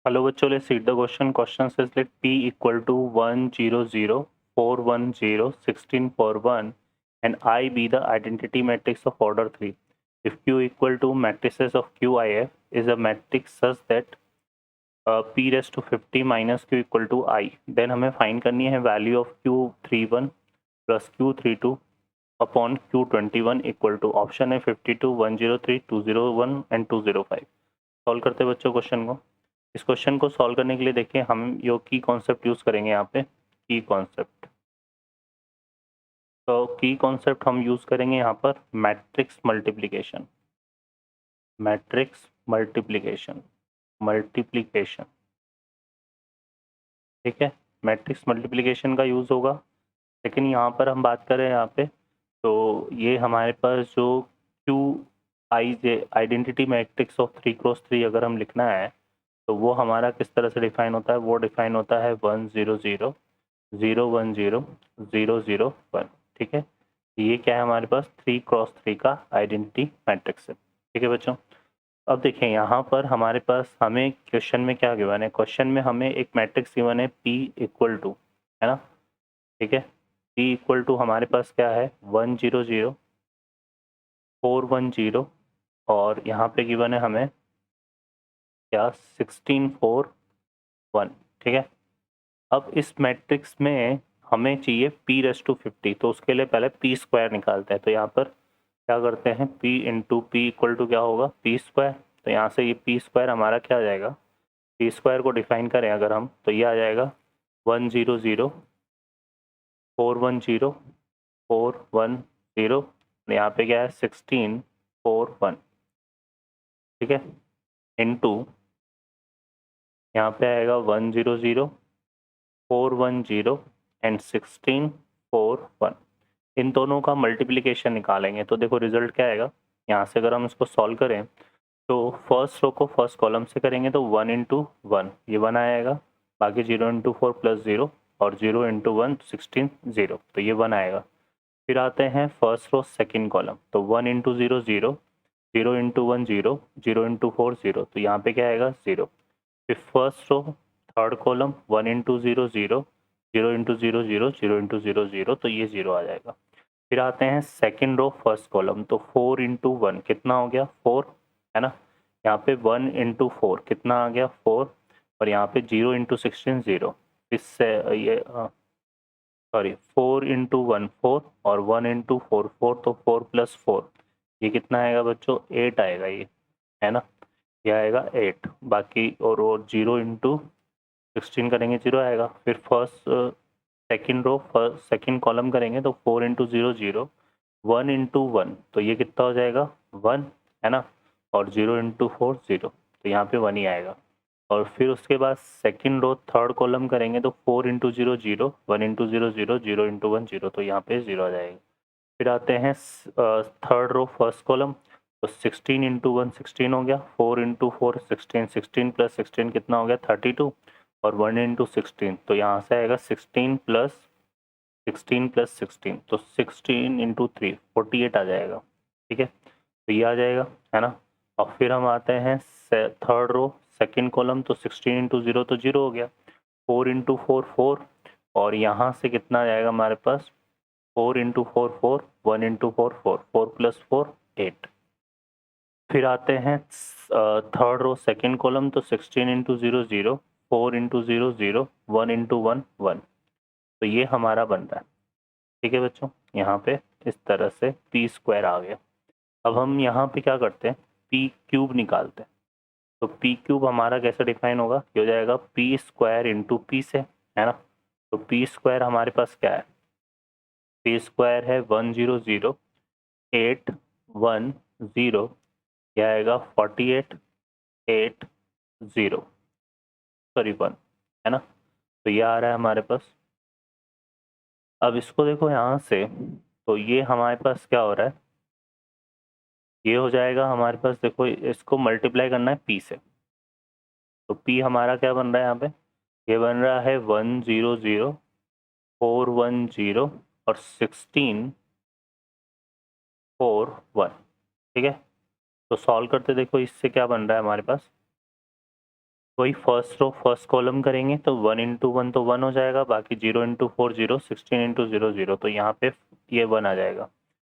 Hello बच्चों, let's read the question. Question says let P equal to 1 0 0 4 1 0 16 4 1 and I be the identity matrix of order 3. If Q equal to matrices of QIF is a matrix such that P raised to 50 minus Q equal to I, then हमें find करनी है value of Q31 plus Q32 upon Q21 equal to option है 52 103 201 and 205. Solve करते हैं बच्चों question को. इस question को सॉल्व करने के लिए देखिए हम यो की कॉन्सेप्ट यूज़ करेंगे यहाँ पे. की कॉन्सेप्ट, तो की कॉन्सेप्ट हम यूज़ करेंगे यहाँ पर matrix multiplication. Matrix multiplication multiplication ठीक है, मैट्रिक्स मल्टीप्लिकेशन का यूज़ होगा. लेकिन यहाँ पर हम बात करें यहाँ पे, तो ये हमारे पास जो Q I J identity matrix of 3x3 अगर हम लिखना है तो वो हमारा किस तरह से डिफाइन होता है. वो डिफाइन होता है 1 0 0 0 1 0 0 0 1. ठीक है, ये क्या है हमारे पास 3x3 का आइडेंटिटी मैट्रिक्स है. ठीक है बच्चों, अब देखें यहाँ पर हमारे पास हमें क्वेश्चन में क्या गिवन है. क्वेश्चन में हमें एक मैट्रिक्स गिवन है P इक्वल टू, है ना. ठीक है, P इक्वल टू हमारे पास क्या है 1 0 0 4 1 0 और यहाँ पे गिवन है हमें क्या 16 4 1. ठीक है, अब इस मैट्रिक्स में हमें चाहिए P रेस टू 50, तो उसके लिए पहले P स्क्वायर निकालते हैं. तो यहाँ पर क्या करते हैं P into P equal to क्या होगा P स्क्वायर. तो यहाँ से ये P स्क्वायर हमारा क्या आ जाएगा, P स्क्वायर को डिफाइन करें अगर हम तो ये आ जाएगा 1 0 0 4 1 0 4 1 0. यहाँ पे क्या है 16 4 1. ठीक है, इंटू यहाँ पे आएगा 1 0 0 4 1 0 एंड 16 4 1. इन दोनों का मल्टीप्लिकेशन निकालेंगे तो देखो रिजल्ट क्या आएगा. यहाँ से अगर हम इसको सॉल्व करें तो फर्स्ट रो को फर्स्ट कॉलम से करेंगे तो 1 इंटू 1 ये 1 आएगा, बाकी 0 इंटू 4 प्लस 0 और 0 इंटू 1 16 0, तो ये 1 आएगा. फिर आते हैं फर्स्ट रो सेकंड कॉलम, तो 1 इंटू 0 0 0 इंटू 1 0 0 इंटू 4 0, तो यहाँ पे क्या आएगा 0. फिर first row third column 1 into 0 0 0 into 0 0 0 into 0 0, तो ये 0 आ जाएगा. फिर आते हैं सेकंड रो फर्स्ट कॉलम, तो 4 इंटू 1 कितना हो गया 4, है ना. यहाँ पे 1 इंटू 4 कितना आ गया 4, और यहाँ पे 0 इंटू 16 0. इससे ये सॉरी 4 इंटू 1 4 और 1 इंटू 4 4, तो 4 प्लस 4 ये कितना आएगा बच्चों 8 आएगा ये, है ना. ये आएगा 8, बाकी और 0 इंटू 16 करेंगे 0 आएगा. फिर first second row first second column करेंगे तो 4 इंटू 0 0 1 इंटू 1, तो ये कितना हो जाएगा 1, है ना. और 0 इंटू 4 0, तो यहाँ पे 1 ही आएगा. और फिर उसके बाद सेकंड रो थर्ड कॉलम करेंगे तो 4 इंटू 0 0 1 इंटू 0 0 0 इंटू 1 0, तो यहाँ पे 0 आ जाएगा. फिर आते हैं थर्ड रो फर्स्ट कॉलम, तो 16 इंटू 1 16 हो गया, 4 इंटू 4 16 16 प्लस 16 कितना हो गया 32, और 1 इंटू 16, तो यहाँ से आएगा 16 प्लस 16, तो 16 इंटू 3 48 आ जाएगा. ठीक है, तो ये आ जाएगा, है ना. और फिर हम आते हैं थर्ड रो सेकंड कॉलम, तो 16 इंटू 0 तो 0 हो गया, 4 इंटू 4 4, और यहाँ से कितना आ जाएगा हमारे पास 4 इंटू 4 4 1 इंटू 4 4 4 प्लस 4 8. फिर आते हैं थर्ड रो सेकंड कॉलम, तो 16 इंटू 0 0 4 इंटू 0 0 1 इंटू 1 1, तो ये हमारा बन रहा है. ठीक है बच्चों, यहाँ पे इस तरह से पी स्क्वायर आ गया. अब हम यहाँ पे क्या करते हैं पी क्यूब निकालते हैं. तो पी क्यूब हमारा कैसे डिफाइन होगा, ये हो जाएगा पी स्क्वायर इंटू पी से, है ना. तो पी स्क्वायर हमारे पास क्या है, पी स्क्वायर है 1 0 0 8 1 0, यह आएगा 48 8 0 सॉरी 1, है ना. तो ये आ रहा है हमारे पास. अब इसको देखो यहाँ से, तो ये हमारे पास क्या हो रहा है, ये हो जाएगा हमारे पास, देखो इसको मल्टीप्लाई करना है p से. तो p हमारा क्या बन रहा है यहाँ पे, ये बन रहा है 1 0 0 4 1 0 और 16 4 1. ठीक है, तो सॉल्व करते देखो इससे क्या बन रहा है हमारे पास, वही फर्स्ट रो फर्स्ट कॉलम करेंगे तो 1 इंटू 1 तो 1 हो जाएगा, बाकी 0 इंटू 4 0, 16 इंटू 0 0, तो यहाँ पे ये 1 आ जाएगा।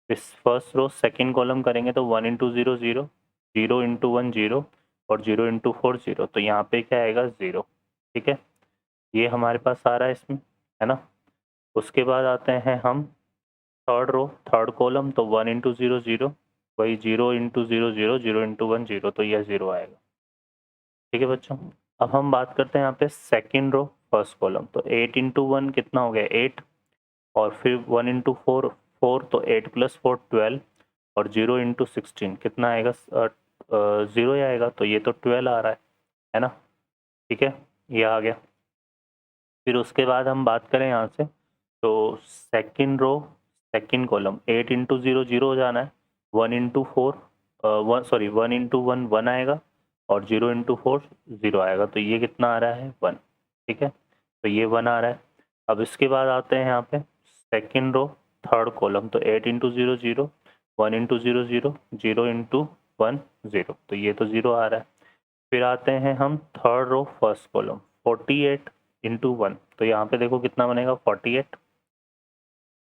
इस फर्स्ट रो सेकेंड कॉलम करेंगे तो 1 इंटू 0 0, 0 इंटू 1 0 और 0 इंटू 4 0, तो यहाँ पे क्या आएगा 0। ठीक है, ये हमारे पास आ रहा है इसमें, है ना। उसके बाद आते हैं हम थर्ड रो थर्ड कॉलम, तो 1 इंटू 0 0, वही 0 इंटू 0 0, 0 इंटू 1 0, तो यह 0 आएगा। ठीक है बच्चों, अब हम बात करते हैं यहाँ पे सेकेंड रो फर्स्ट कॉलम, तो 8 इंटू 1 कितना हो गया 8, और फिर 1 इंटू 4 4, तो 8 प्लस 4 12, और 0 इंटू 16 कितना आएगा 0 ही आएगा, तो ये तो 12 आ रहा है ना। ठीक है, ये आ गया। फिर उसके बाद हम बात करें यहाँ से, तो second row second column 8 into 0 0 हो जाना है, 1 इंटू 4 1 इंटू 1 1 आएगा, और 0 इंटू 4 0 आएगा, तो ये कितना आ रहा है 1। ठीक है, तो ये 1 आ रहा है। अब इसके बाद आते हैं यहाँ पे सेकेंड रो थर्ड कॉलम, तो 8 इंटू 0 0, 1 इंटू 0 0, 0 इंटू 1 0, तो ये तो 0 आ रहा है। फिर आते हैं हम third row first column 48 into 1, तो यहाँ पे देखो कितना बनेगा 48।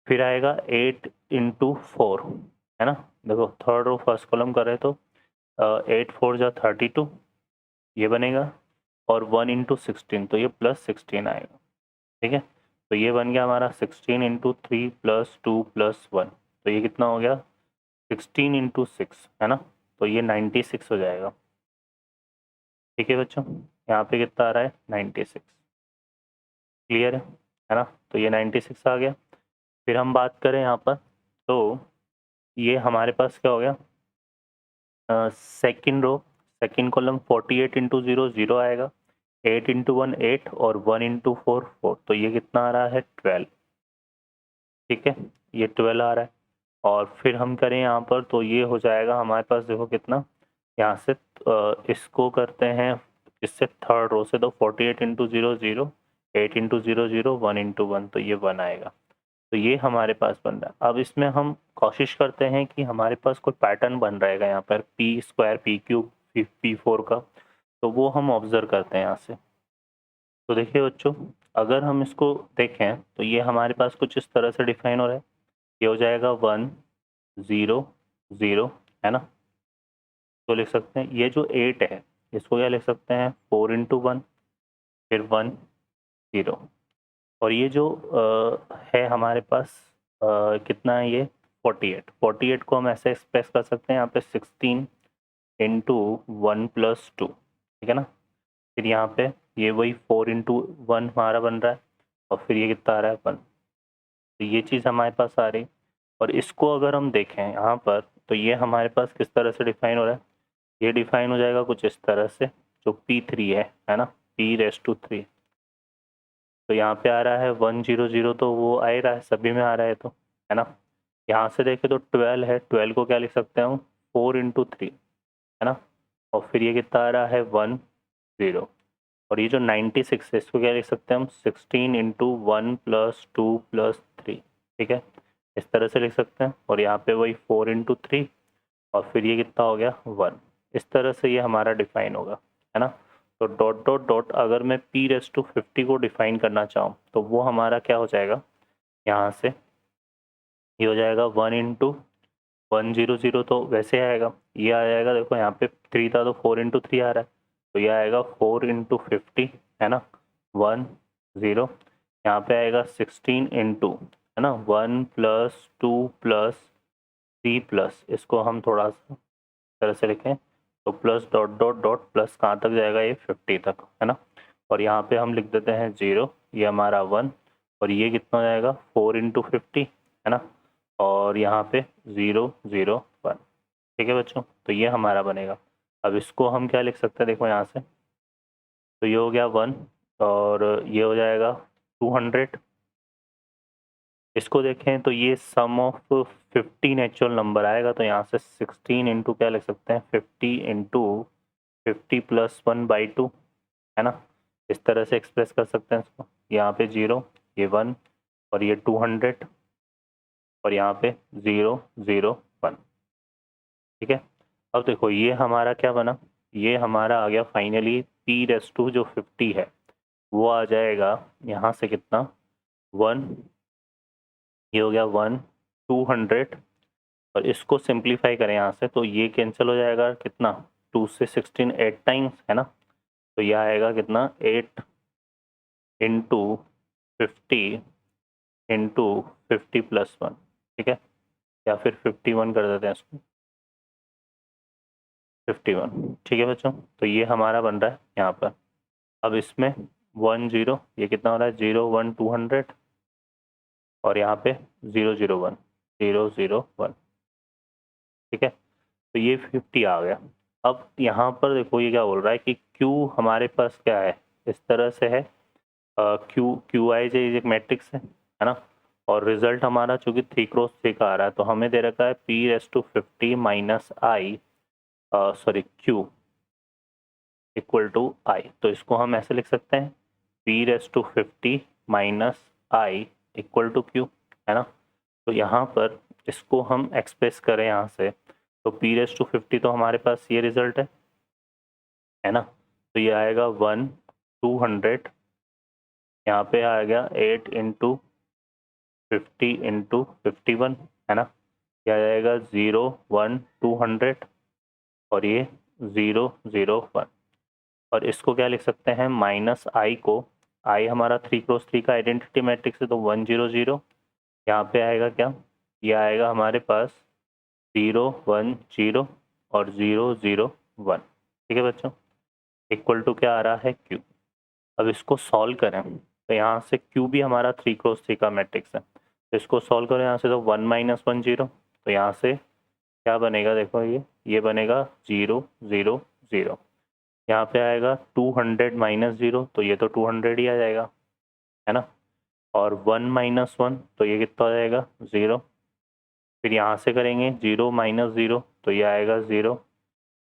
फिर आएगा 8 इंटू 4, है ना। देखो थर्ड रो फर्स्ट कॉलम कर रहे तो 8 4 जा 32 ये बनेगा, और 1 इंटू 16, तो ये प्लस 16 आएगा। ठीक है, तो ये बन गया हमारा 16 इंटू 3 प्लस 2 प्लस 1, तो ये कितना हो गया 16 इंटू 6, है ना, तो ये 96 हो जाएगा। ठीक है बच्चों, यहाँ पे कितना आ रहा है 96। क्लियर है ना, तो ये 96 आ गया। फिर हम बात करें यहाँ पर, तो ये हमारे पास क्या हो गया second row second column 48 into 0 0 आएगा, 8 इंटू 1 8, और 1 इंटू 4 4, तो ये कितना आ रहा है 12। ठीक है, ये 12 आ रहा है। और फिर हम करें यहाँ पर, तो ये हो जाएगा हमारे पास देखो कितना, यहाँ से इसको करते हैं इससे थर्ड रो से, तो 48 इंटू 0 0, 8 इंटू 0 0, 1 इंटू 1, तो ये 1 आएगा। तो ये हमारे पास बन रहा है। अब इसमें हम कोशिश करते हैं कि हमारे पास कोई पैटर्न बन रहेगा यहाँ पर P square P cube P four का, तो वो हम ऑब्जर्व करते हैं यहाँ से। तो देखिए बच्चों, अगर हम इसको देखें तो ये हमारे पास कुछ इस तरह से डिफाइन हो रहा है। ये हो जाएगा 1 0 0, है ना। तो लिख सकते हैं ये जो 8 है इसको क्या लिख सकते हैं 4 इंटू 1, फिर 1 0, और ये जो है हमारे पास कितना है ये 48 48 को हम ऐसे एक्सप्रेस कर सकते हैं यहाँ पे 16 इंटू 1 प्लस 2, ठीक है ना। फिर यहाँ पे ये वही 4 इंटू 1 हमारा बन रहा है, और फिर ये कितना आ रहा है 1, तो ये चीज़ हमारे पास आ रही। और इसको अगर हम देखें यहाँ पर, तो ये हमारे पास किस तरह से डिफाइन हो रहा है, ये डिफाइन हो जाएगा कुछ इस तरह से, जो P3 है ना, P⁻3। तो यहाँ पे आ रहा है 1 0 0, तो वो आ ही रहा है, सभी में आ रहा है, तो है ना। यहाँ से देखें तो 12 है, 12 को क्या लिख सकते हैं हम 4 इंटू 3, है ना। और फिर ये कितना आ रहा है 1 0, और ये जो 96 है इसको क्या लिख सकते हैं हम 16 इंटू 1 प्लस 2 प्लस 3, ठीक है, इस तरह से लिख सकते हैं। और यहाँ पे वही 4 इंटू 3, और फिर ये कितना हो गया 1, इस तरह से ये हमारा डिफाइन होगा, है ना। तो डॉट डॉट डॉट अगर मैं P⁻50 को डिफाइन करना चाहूँ तो वो हमारा क्या हो जाएगा, यहाँ से ये हो जाएगा 1 इंटू 1 0 0, तो वैसे आएगा, ये आ जाएगा देखो यहाँ पे 3 था तो 4 इंटू 3 आ रहा है, तो ये आएगा 4 इंटू 50, है ना 1 0। यहाँ पे आएगा 16 इंटू, है ना 1 प्लस 2 प्लस 3 प्लस, इसको हम थोड़ा सा तरह से लिखें तो plus dot dot dot plus कहाँ तक जाएगा ये 50 तक, है ना। और यहाँ पे हम लिख देते हैं 0, ये हमारा 1, और ये कितना हो जाएगा 4 इंटू 50, है ना, और यहाँ पे 0 0 1। ठीक है बच्चों, तो ये हमारा बनेगा। अब इसको हम क्या लिख सकते हैं देखो यहाँ से, तो ये हो गया 1, और ये हो जाएगा 200। इसको देखें तो ये सम ऑफ 50 नेचुरल नंबर आएगा, तो यहाँ से 16 इंटू क्या लिख सकते हैं 50 इंटू 50 प्लस 1/2, है ना, इस तरह से एक्सप्रेस कर सकते हैं इसको। यहाँ पे 0, ये 1, और ये 200, और यहाँ पे 0 0 1। ठीक है, अब देखो ये हमारा क्या बना, ये हमारा आ गया फाइनली p⁻⁴ जो 50 है वो आ जाएगा यहाँ से कितना 1, ये हो गया 1, 200 और इसको सिंप्लीफाई करें यहाँ से तो ये कैंसिल हो जाएगा कितना 2 से 16 8 टाइम्स है ना, तो यह आएगा कितना 8 इंटू 50 इंटू 50 + 1, ठीक है, या फिर 51 कर देते हैं इसको 51, ठीक है बच्चों। तो ये हमारा बन रहा है यहाँ पर। अब इसमें 1 0 ये कितना हो रहा है 0 1 200 और यहाँ पे 0 0 1 0 0 1, ठीक है, तो ये 50 आ गया। अब यहाँ पर देखो ये क्या बोल रहा है कि Q हमारे पास क्या है, इस तरह से है क्यू आई जे एक मैट्रिक्स है ना, और रिजल्ट हमारा चूंकि 3 क्रॉस 3 का आ रहा है तो हमें दे रखा है p⁻50 minus I sorry Q equal to I, तो इसको हम ऐसे लिख सकते हैं p⁻50 minus I equal to Q, है ना। तो यहाँ पर इसको हम एक्सप्रेस करें यहाँ से तो p⁻50 तो हमारे पास ये रिजल्ट है ना, तो ये आएगा 1 200, यहाँ पे आ गया 8 इंटू 50 इंटू 51, है ना, यह आ जाएगा 0 1 200 और ये 0 0 1 और इसको क्या लिख सकते हैं माइनस आई को, आई हमारा 3 क्रॉस 3 का आइडेंटिटी मैट्रिक्स है तो 1 0 0, यहाँ पे आएगा क्या, ये आएगा हमारे पास 0 1 0 और 0 0 1, ठीक है बच्चों, इक्वल टू क्या आ रहा है Q। अब इसको सॉल्व करें तो यहाँ से Q भी हमारा 3 क्रॉस 3 का मैट्रिक्स है, तो इसको सॉल्व करें यहाँ से तो 1 - 1 0, तो यहाँ से क्या बनेगा देखो ये बनेगा 0 0 0, यहाँ पे आएगा 200 - 0 तो ये तो 200 ही आ जाएगा, है ना, और 1 - 1 तो ये कितना आ जाएगा 0, फिर यहाँ से करेंगे 0 - 0 तो ये आएगा 0,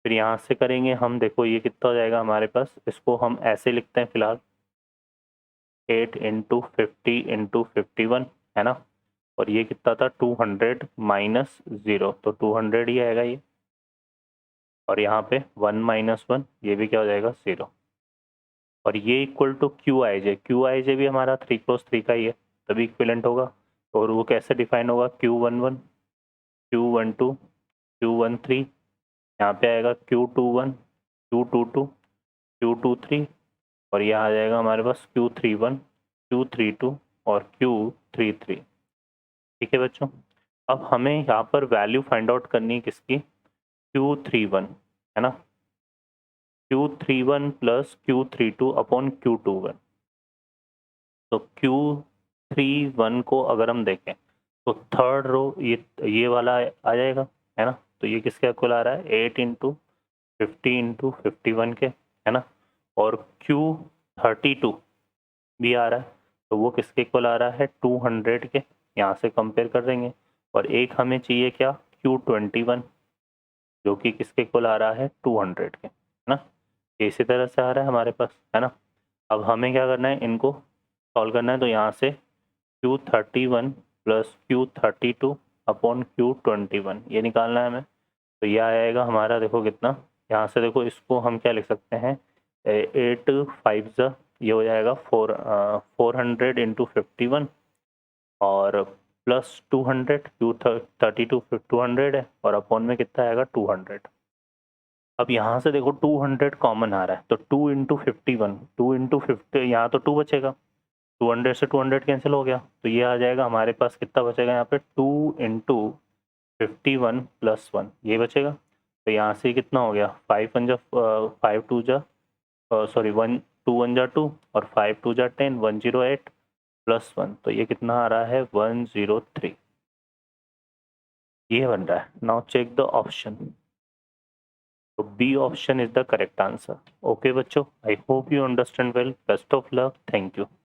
फिर यहाँ से करेंगे हम देखो ये कितना हो जाएगा हमारे पास, इसको हम ऐसे लिखते हैं फिलहाल 8 इंटू 50 इंटू 51, है ना, और ये कितना था 200 माइनस 0 तो 200 ही आएगा ये, और यहाँ पे 1 - 1 ये भी क्या हो जाएगा 0, और ये इक्वल टू क्यू आई जे भी हमारा 3 क्रॉस 3 का ही है तभी इक्विवेलेंट होगा, और वो कैसे डिफाइन होगा Q11 Q12 Q13, यहाँ पे आएगा Q21 Q22 Q23 और यहाँ आ जाएगा हमारे पास Q31 Q32 और Q33, ठीक है बच्चों। अब हमें यहाँ पर वैल्यू फाइंड आउट करनी है किसकी, Q31, है ना, Q31 plus Q32 upon Q21, तो Q31 को अगर हम देखें तो थर्ड रो ये वाला आ जाएगा, है ना, तो ये किसके इक्वल आ रहा है 8 इंटू 50 इंटू 51 के, है ना, और Q32 भी आ रहा है तो वो किसके इक्वल आ रहा है 200 के, यहाँ से कंपेयर कर देंगे, और एक हमें चाहिए क्या Q21 जो कि किसके इक्वल आ रहा है 200 के, है ना, इसी तरह से आ रहा है हमारे पास, है ना। अब हमें क्या करना है इनको सॉल्व करना है, तो यहाँ से Q31 plus Q32 upon Q21 ये निकालना है हमें, तो यह आएगा हमारा देखो कितना, यहाँ से देखो इसको हम क्या लिख सकते हैं 8 5 ये हो जाएगा 400 इंटू 51 और प्लस 200 Q32 200 है और अपॉन में कितना आएगा 200। अब यहाँ से देखो 200 कॉमन आ रहा है तो 2 इंटू 51 2 इंटू 50 यहाँ तो 2 बचेगा, 200 से 200 कैंसिल हो गया तो ये आ जाएगा हमारे पास कितना बचेगा यहाँ पे 2 इंटू 51 प्लस 1 ये बचेगा, तो यहाँ से कितना हो गया 5 1 जा 5 2 जा सॉरी 1 2 1 जा 2 और 5 2 जा 10 108 प्लस 1 तो ये कितना आ रहा है 103, ये बन रहा है। नाउ चेक द ऑप्शन, तो B option is the correct answer. Okay बच्चों, I hope you understand well, best of luck, thank you.